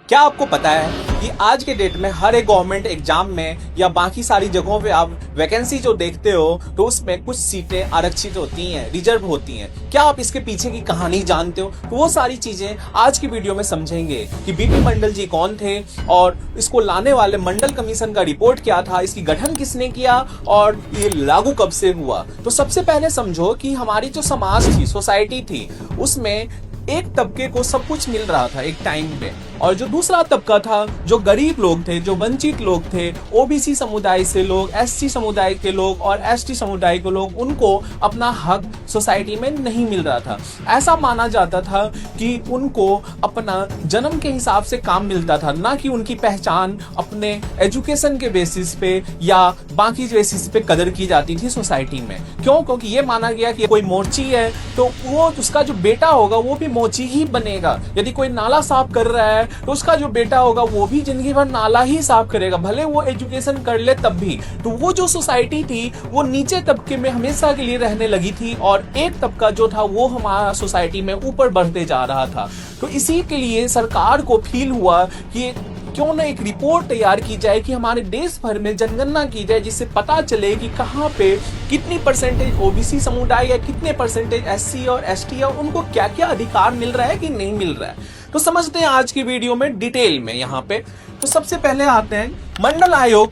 क्या आपको पता है कि आज के डेट में हर एक गवर्नमेंट एग्जाम में या बाकी सारी जगहों पे आप वैकेंसी जो देखते हो तो उसमें कुछ सीटें आरक्षित होती हैं, रिजर्व होती हैं। क्या आप इसके पीछे की कहानी जानते हो? तो वो सारी चीजें आज की वीडियो में समझेंगे कि बीपी मंडल जी कौन थे और इसको लाने वाले मंडल कमीशन का रिपोर्ट क्या था, इसकी गठन किसने किया और ये लागू कब से हुआ। तो सबसे पहले समझो कि हमारी जो समाज थी, सोसाइटी थी, उसमें एक तबके को सब कुछ मिल रहा था एक टाइम पे, और जो दूसरा तबका था, जो गरीब लोग थे, जो वंचित लोग थे, ओबीसी समुदाय से लोग, एससी समुदाय के लोग और एसटी समुदाय के लोग, उनको अपना हक सोसाइटी में नहीं मिल रहा था। ऐसा माना जाता था कि उनको अपना जन्म के हिसाब से काम मिलता था, ना कि उनकी पहचान अपने एजुकेशन के बेसिस पे या बाकी बेसिस पे कदर की जाती थी सोसाइटी में। क्यों? क्योंकि ये माना गया कि कोई मोर्ची है तो वो उसका जो बेटा होगा वो भी मोची ही बनेगा। यदि कोई नाला साफ कर रहा है तो उसका जो बेटा होगा वो भी जिंदगी भर नाला ही साफ करेगा, भले वो एजुकेशन कर ले तब भी। तो वो जो सोसाइटी थी वो नीचे तबके में हमेशा के लिए रहने लगी थी और एक तबका जो था वो हमारा सोसाइटी में ऊपर बढ़ते जा रहा था। तो इसी के लिए सरकार को फील हुआ कि क्यों ना एक रिपोर्ट तैयार की जाए कि हमारे देश भर में जनगणना की जाए, जिससे पता चले कि कहाँ पे कितनी परसेंटेज ओबीसी समुदाय या कितने परसेंटेज एससी और एसटी है, उनको क्या क्या अधिकार मिल रहा है कि नहीं मिल रहा है। तो समझते हैं आज की वीडियो में डिटेल में। यहाँ पे तो सबसे पहले आते हैं मंडल आयोग,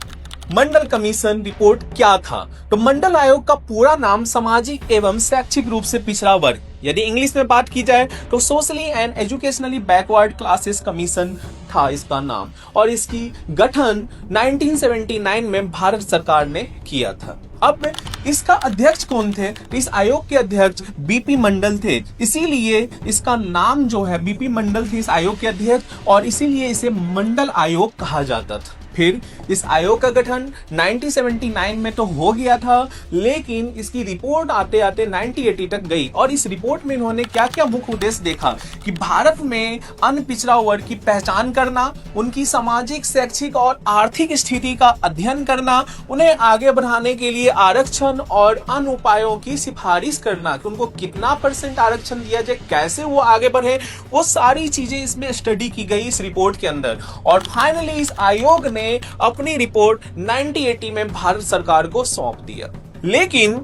मंडल कमीशन रिपोर्ट क्या था। तो मंडल आयोग का पूरा नाम सामाजिक एवं शैक्षिक रूप से पिछड़ा वर्ग, यदि इंग्लिश में बात की जाए तो socially and educationally backward classes commission था इसका नाम, और इसकी गठन 1979 में भारत सरकार ने किया था। अब इसका अध्यक्ष कौन थे? इस आयोग के अध्यक्ष बीपी मंडल थे, इसीलिए इसका नाम जो है बीपी मंडल थे इस आयोग के अध्यक्ष, और इसीलिए इसे मंडल आयोग कहा जाता था। फिर इस आयोग का गठन 1979 में तो हो गया था, लेकिन इसकी रिपोर्ट आते आते 1980 तक गई, और इस रिपोर्ट में इन्होंने क्या क्या मुख्य उद्देश्य देखा कि भारत में अन्य पिछड़ा वर्ग की पहचान करना, उनकी सामाजिक, शैक्षिक और आर्थिक स्थिति का अध्ययन करना, उन्हें आगे बढ़ाने के लिए आरक्षण और अन्य उपायों की सिफारिश करना कि उनको कितना परसेंट आरक्षण दिया जाए, कैसे वो आगे बढ़े, वो सारी चीजें इसमें स्टडी की गई इस रिपोर्ट के अंदर। और फाइनली इस आयोग ने अपनी रिपोर्ट 1980 में भारत सरकार को सौंप दिया। लेकिन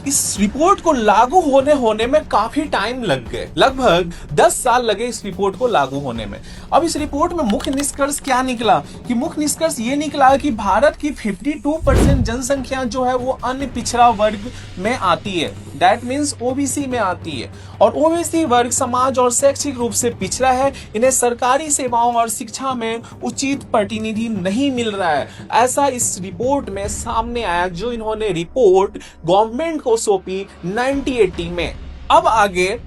इस रिपोर्ट को लागू होने में काफी टाइम लग गए, लगभग 10 साल लगे इस रिपोर्ट को लागू होने में। अब इस रिपोर्ट में मुख्य निष्कर्ष क्या निकला कि मुख्य निष्कर्ष ये निकला कि भारत की 52% जनसंख्या जो है वो अन्य पिछड़ा वर्ग में आती है, दैट मीन्स ओबीसी में आती है, और ओबीसी वर्ग समाज और शैक्षिक रूप से पिछड़ा है। इन्हें सरकारी सेवाओं और शिक्षा में उचित प्रतिनिधि नहीं मिल रहा है, ऐसा इस रिपोर्ट में सामने आया, जो इन्होंने रिपोर्ट गवर्नमेंट को सौंपी 1980 में। अब आगे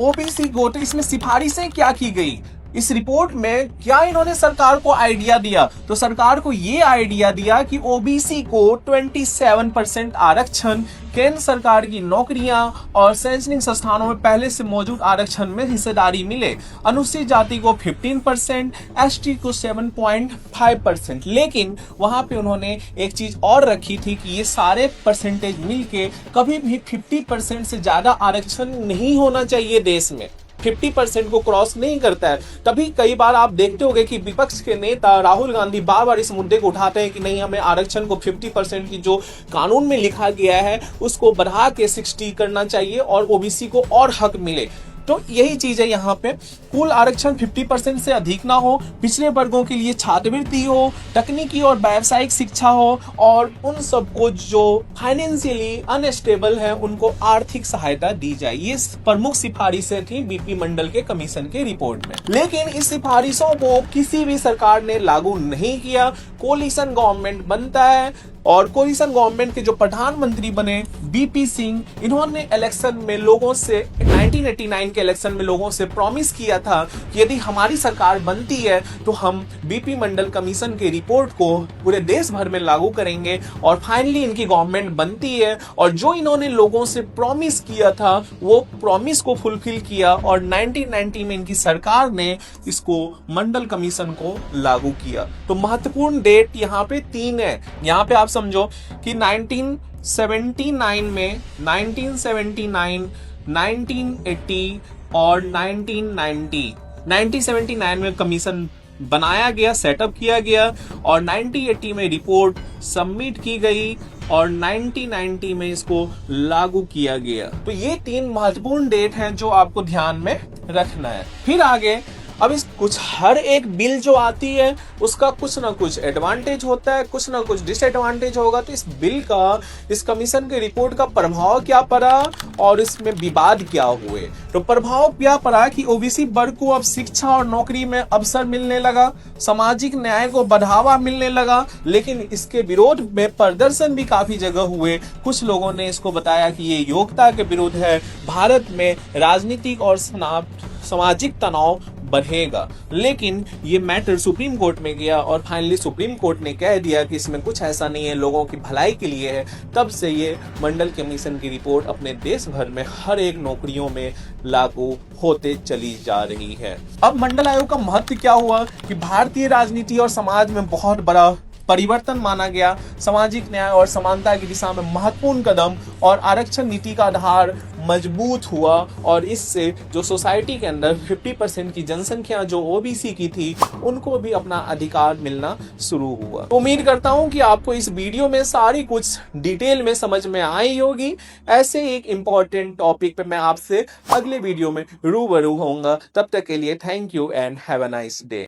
ओबीसी कोटे, इसमें सिफारिशें क्या की गई इस रिपोर्ट में, क्या इन्होंने सरकार को आइडिया दिया? तो सरकार को ये आइडिया दिया कि ओबीसी को 27% आरक्षण, केंद्र सरकार की नौकरियां और शैक्षणिक संस्थानों में पहले से मौजूद आरक्षण में हिस्सेदारी मिले, अनुसूचित जाति को 15%, एसटी को 7.5%। लेकिन वहां पे उन्होंने एक चीज और रखी थी कि ये सारे परसेंटेज मिलके कभी भी 50% से ज्यादा आरक्षण नहीं होना चाहिए देश में, 50% को क्रॉस नहीं करता है। तभी कई बार आप देखते होंगे कि विपक्ष के नेता राहुल गांधी बार बार इस मुद्दे को उठाते हैं कि नहीं, हमें आरक्षण को 50% की जो कानून में लिखा गया है उसको बढ़ा के 60 करना चाहिए और ओबीसी को और हक मिले। तो यही चीज है यहाँ पे, कुल आरक्षण 50% से अधिक ना हो, पिछड़े वर्गों के लिए छात्रवृत्ति हो, तकनीकी और व्यावसायिक शिक्षा हो, और उन सबको जो फाइनेंशियली अनस्टेबल है उनको आर्थिक सहायता दी जाए। ये प्रमुख सिफारिशें थी बीपी मंडल के कमीशन के रिपोर्ट में। लेकिन इस सिफारिशों को किसी भी सरकार ने लागू नहीं किया। कोलिशन गवर्नमेंट बनता है, और कोलिशन गवर्नमेंट के जो प्रधानमंत्री बने बीपी सिंह, इन्होंने इलेक्शन में लोगों से 1989 के इलेक्शन में लोगों से प्रॉमिस किया था कि यदि हमारी सरकार बनती है तो हम बीपी मंडल कमीशन के रिपोर्ट को पूरे देश भर में लागू करेंगे। और फाइनली इनकी गवर्नमेंट बनती है, और जो इन्होंने लोगों से प्रॉमिस किया था वो प्रॉमिस को फुलफिल किया, और 1990 में इनकी सरकार ने इसको मंडल कमीशन को लागू किया। तो महत्वपूर्ण डेट यहाँ पे 3 है। यहाँ पे आप समझो कि 1979 में, 1979, 1980 और 1990। 1979 में कमीशन बनाया गया, सेटअप किया गया और 1980 में रिपोर्ट सबमिट की गई और 1990 में इसको लागू किया गया। तो ये 3 महत्वपूर्ण डेट हैं जो आपको ध्यान में रखना है। फिर आगे अब इस कुछ हर एक बिल जो आती है उसका कुछ ना कुछ एडवांटेज होता है, कुछ ना कुछ डिसएडवांटेज होगा। तो इस बिल का, इस कमीशन के रिपोर्ट का प्रभाव क्या पड़ा और इसमें विवाद क्या हुए। तो प्रभाव क्या पड़ा कि ओबीसी वर्ग को अब शिक्षा और नौकरी में अवसर मिलने लगा, सामाजिक न्याय को बढ़ावा मिलने लगा। लेकिन इसके विरोध में प्रदर्शन भी काफी जगह हुए। कुछ लोगों ने इसको बताया कि ये योग्यता के विरुद्ध है, भारत में राजनीतिक और सामाजिक तनाव बढ़ेगा। लेकिन ये मैटर सुप्रीम कोर्ट में गया और फाइनली सुप्रीम कोर्ट ने कह दिया कि इसमें कुछ ऐसा नहीं है, लोगों की भलाई के लिए है। तब से ये मंडल कमीशन की रिपोर्ट अपने देश भर में हर एक नौकरियों में लागू होते चली जा रही है। अब मंडल आयोग का महत्व क्या हुआ कि भारतीय राजनीति और समाज में बहुत बड़ा परिवर्तन माना गया। सामाजिक न्याय और समानता की दिशा में महत्वपूर्ण कदम और आरक्षण नीति का आधार मजबूत हुआ और इससे जो सोसाइटी के अंदर 50% की जनसंख्या जो ओबीसी की थी उनको भी अपना अधिकार मिलना शुरू हुआ। उम्मीद करता हूं कि आपको इस वीडियो में सारी कुछ डिटेल में समझ में आई होगी। ऐसे एक इंपॉर्टेंट टॉपिक पे मैं आपसे अगले वीडियो में रूबरू होऊंगा। तब तक के लिए thank you and have a nice day.